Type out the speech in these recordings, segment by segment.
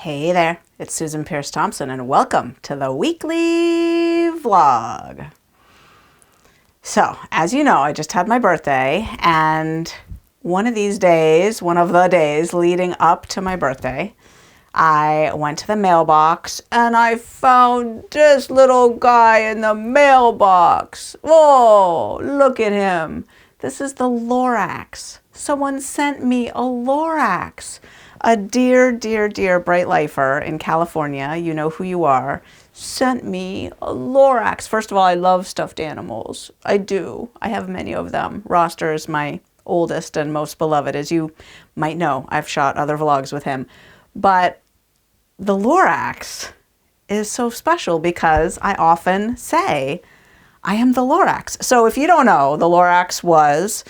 Hey there, it's Susan Pierce Thompson and welcome to the weekly vlog. So, as you know, I just had my birthday, and one of the days leading up to my birthday, I went to the mailbox and I found this little guy in the mailbox. Whoa, look at him. This is the Lorax. Someone sent me a Lorax. A dear, dear, dear bright lifer in California, you know who you are, sent me a Lorax. First of all, I love stuffed animals. I do. I have many of them. Roster is my oldest and most beloved. As you might know, I've shot other vlogs with him. But the Lorax is so special because I often say, I am the Lorax. So if you don't know, the Lorax was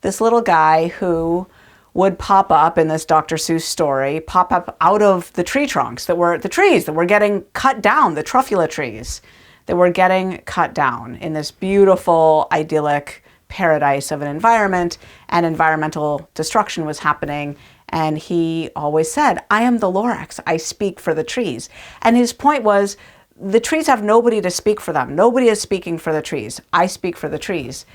this little guy who would pop up in this Dr. Seuss story, pop up out of the tree trunks that were the trees that were getting cut down, the truffula trees that were getting cut down in this beautiful, idyllic paradise of an environment, and environmental destruction was happening. And he always said, I am the Lorax, I speak for the trees. And his point was, the trees have nobody to speak for them. Nobody is speaking for the trees. I speak for the trees.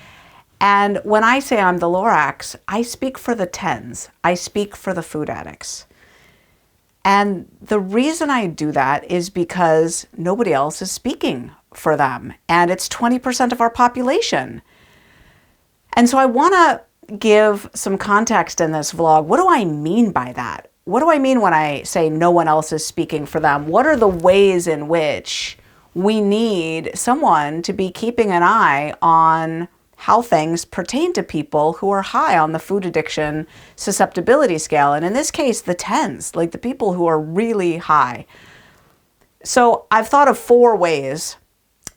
And when I say I'm the Lorax, I speak for the tens. I speak for the food addicts. And the reason I do that is because nobody else is speaking for them. And it's 20% of our population. And so I want to give some context in this vlog. What do I mean by that? What do I mean when I say no one else is speaking for them? What are the ways in which we need someone to be keeping an eye on how things pertain to people who are high on the food addiction susceptibility scale? And in this case, the tens, like the people who are really high. So I've thought of 4 ways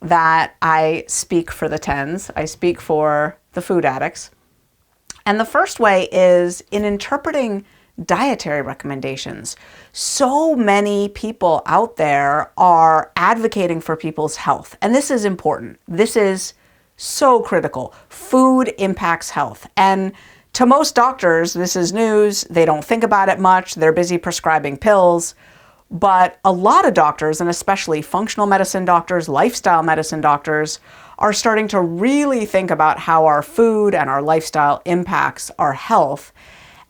that I speak for the tens. I speak for the food addicts. And the first way is in interpreting dietary recommendations. So many people out there are advocating for people's health. And this is important. This is so critical. Food impacts health. And to most doctors, this is news. They don't think about it much. They're busy prescribing pills. But a lot of doctors, and especially functional medicine doctors, lifestyle medicine doctors, are starting to really think about how our food and our lifestyle impacts our health.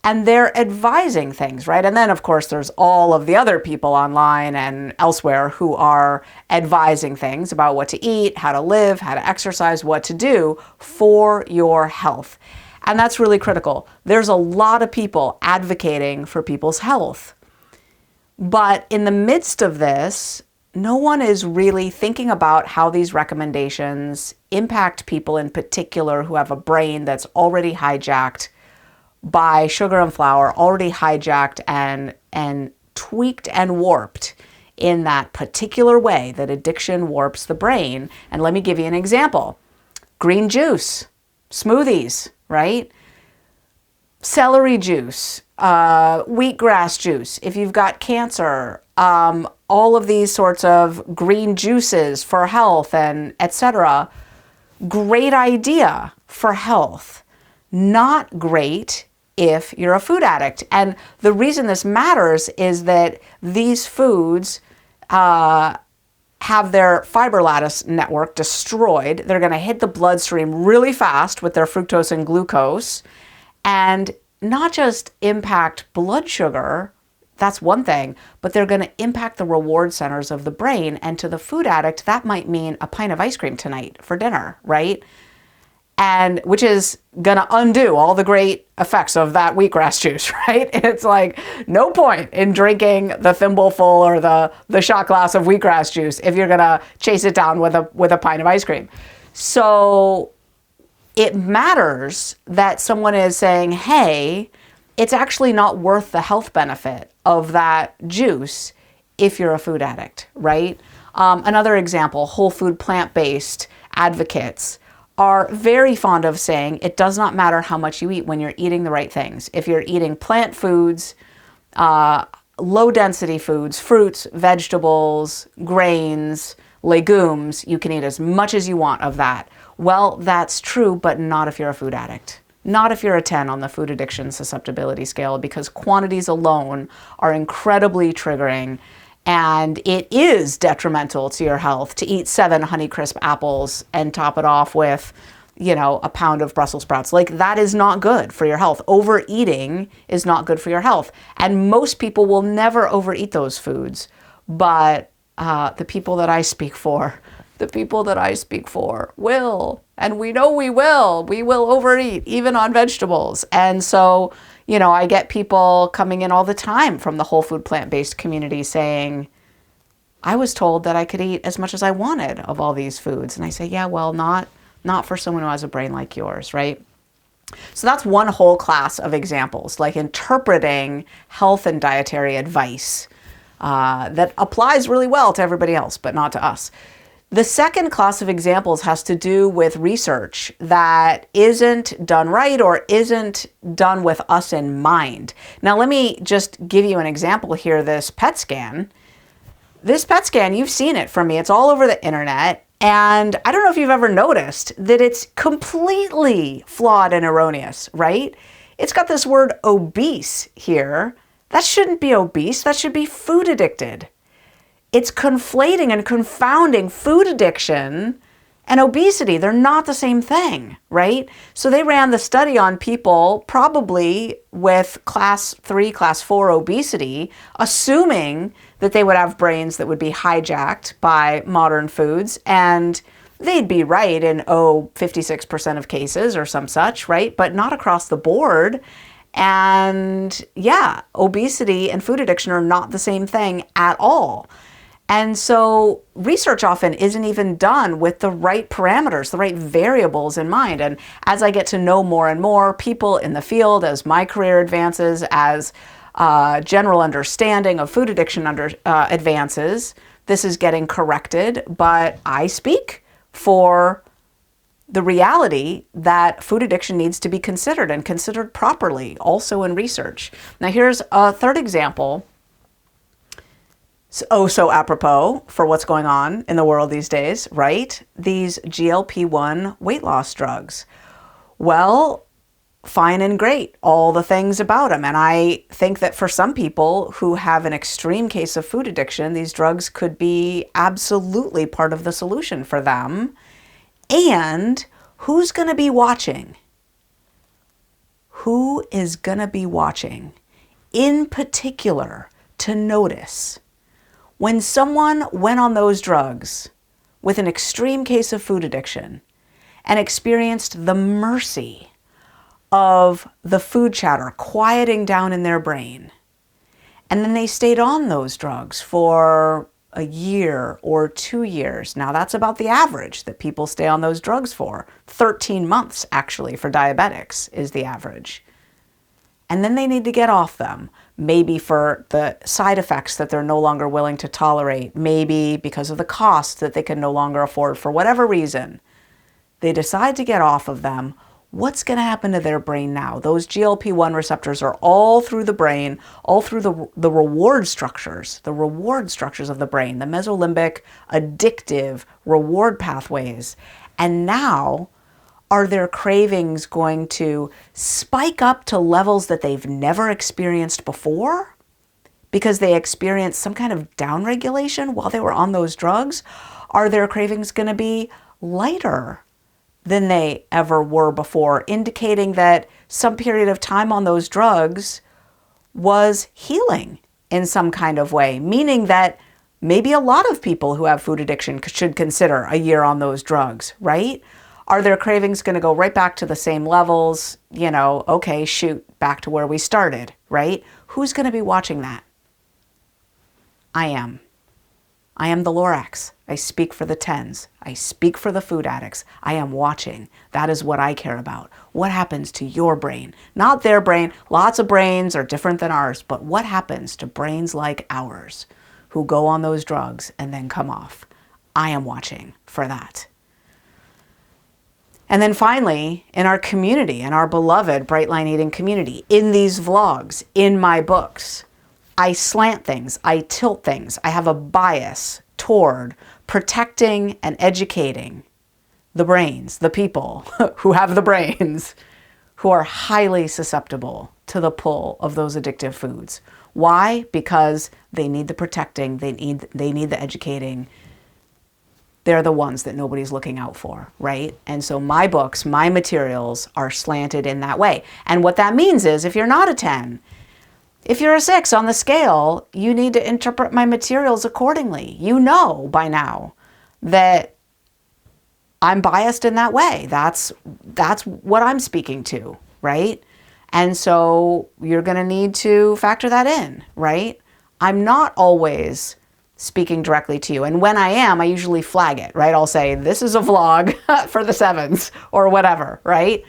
And they're advising things, right? And then, of course, there's all of the other people online and elsewhere who are advising things about what to eat, how to live, how to exercise, what to do for your health. And that's really critical. There's a lot of people advocating for people's health. But in the midst of this, no one is really thinking about how these recommendations impact people in particular who have a brain that's already hijacked by sugar and flour, already hijacked and tweaked and warped in that particular way that addiction warps the brain. And let me give you an example. Green juice, smoothies, right? Celery juice, wheatgrass juice. If you've got cancer, all of these sorts of green juices for health and etc. Great idea for health. Not great if you're a food addict. And the reason this matters is that these foods have their fiber lattice network destroyed. They're going to hit the bloodstream really fast with their fructose and glucose, and not just impact blood sugar, that's one thing, but they're going to impact the reward centers of the brain. And to the food addict, that might mean a pint of ice cream tonight for dinner, right? And which is going to undo all the great effects of that wheatgrass juice, right? It's like no point in drinking the thimbleful or the shot glass of wheatgrass juice if you're going to chase it down with a pint of ice cream. So it matters that someone is saying, hey, it's actually not worth the health benefit of that juice if you're a food addict, right? Another example, whole food plant-based advocates are very fond of saying it does not matter how much you eat when you're eating the right things. If you're eating plant foods, low density foods, fruits, vegetables, grains, legumes, you can eat as much as you want of that. Well, that's true, but not if you're a food addict. Not if you're a 10 on the food addiction susceptibility scale, because quantities alone are incredibly triggering, and it is detrimental to your health to eat 7 Honeycrisp apples and top it off with, a pound of Brussels sprouts. Like, that is not good for your health. Overeating is not good for your health. And most people will never overeat those foods. But the people that I speak for will. And we know we will overeat, even on vegetables. And so, I get people coming in all the time from the whole food plant-based community saying, I was told that I could eat as much as I wanted of all these foods. And I say, yeah, well, not for someone who has a brain like yours, right? So that's one whole class of examples, like interpreting health and dietary advice that applies really well to everybody else, but not to us. The second class of examples has to do with research that isn't done right or isn't done with us in mind. Now, let me just give you an example here. This PET scan, you've seen it from me. It's all over the internet. And I don't know if you've ever noticed that it's completely flawed and erroneous, right? It's got this word obese here. That shouldn't be obese. That should be food addicted. It's conflating and confounding food addiction and obesity. They're not the same thing, right? So they ran the study on people probably with class 3, class 4 obesity, assuming that they would have brains that would be hijacked by modern foods, and they'd be right in 56% of cases or some such, right? But not across the board. And yeah, obesity and food addiction are not the same thing at all. And so research often isn't even done with the right parameters, the right variables in mind. And as I get to know more and more people in the field, as my career advances, as general understanding of food addiction advances, this is getting corrected. But I speak for the reality that food addiction needs to be considered and considered properly, also in research. Now, here's a third example. So apropos for what's going on in the world these days, right? These GLP-1 weight loss drugs. Well, fine and great, all the things about them. And I think that for some people who have an extreme case of food addiction, these drugs could be absolutely part of the solution for them. And who's going to be watching? Who is going to be watching in particular to notice when someone went on those drugs with an extreme case of food addiction and experienced the mercy of the food chatter quieting down in their brain, and then they stayed on those drugs for a year or 2 years. Now, that's about the average that people stay on those drugs for. 13 months, actually, for diabetics is the average. And then they need to get off them, maybe for the side effects that they're no longer willing to tolerate, maybe because of the cost that they can no longer afford for whatever reason. They decide to get off of them. What's going to happen to their brain now? Those GLP-1 receptors are all through the brain, all through the reward structures of the brain, the mesolimbic, addictive reward pathways. And now, are their cravings going to spike up to levels that they've never experienced before because they experienced some kind of downregulation while they were on those drugs? Are their cravings going to be lighter than they ever were before, indicating that some period of time on those drugs was healing in some kind of way, meaning that maybe a lot of people who have food addiction should consider a year on those drugs, right? Are their cravings going to go right back to the same levels? Okay, shoot, back to where we started, right? Who's going to be watching that? I am. I am the Lorax. I speak for the 10s. I speak for the food addicts. I am watching. That is what I care about. What happens to your brain? Not their brain. Lots of brains are different than ours, but what happens to brains like ours who go on those drugs and then come off? I am watching for that. And then finally, in our community, in our beloved Bright Line Eating community, in these vlogs, in my books, I slant things, I tilt things, I have a bias toward protecting and educating the brains, the people who have the brains, who are highly susceptible to the pull of those addictive foods. Why? Because they need the protecting, they need the educating. They're the ones that nobody's looking out for, right? And so my books, my materials are slanted in that way. And what that means is if you're not a 10, if you're a 6 on the scale, you need to interpret my materials accordingly. You know by now that I'm biased in that way. That's what I'm speaking to, right? And so you're going to need to factor that in, right? I'm not always speaking directly to you. And when I am, I usually flag it, right? I'll say, this is a vlog for the 7s or whatever, right?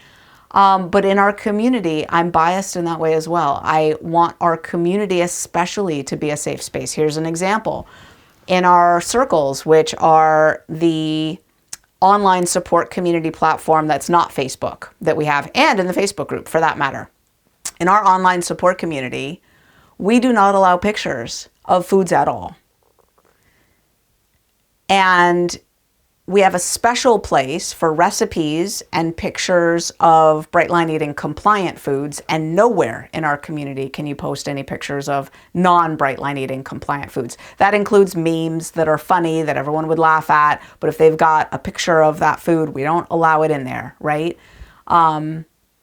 But in our community, I'm biased in that way as well. I want our community especially to be a safe space. Here's an example. In our circles, which are the online support community platform that's not Facebook that we have, and in the Facebook group for that matter. In our online support community, we do not allow pictures of foods at all. And we have a special place for recipes and pictures of Bright Line Eating compliant foods, and nowhere in our community can you post any pictures of non-Bright Line Eating compliant foods. That includes memes that are funny, that everyone would laugh at, but if they've got a picture of that food, we don't allow it in there, right?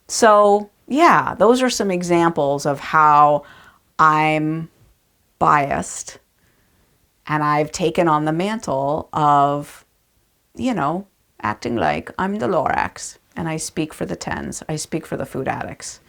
So yeah, those are some examples of how I'm biased. And I've taken on the mantle of, acting like I'm the Lorax. And I speak for the 10s. I speak for the food addicts.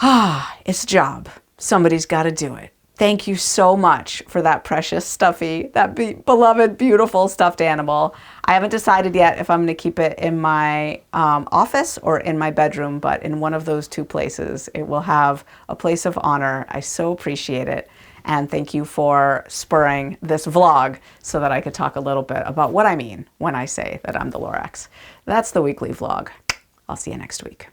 It's a job. Somebody's got to do it. Thank you so much for that precious stuffy, that beloved, beautiful stuffed animal. I haven't decided yet if I'm going to keep it in my office or in my bedroom, but in one of those two places, it will have a place of honor. I so appreciate it. And thank you for spurring this vlog so that I could talk a little bit about what I mean when I say that I'm the Lorax. That's the weekly vlog. I'll see you next week.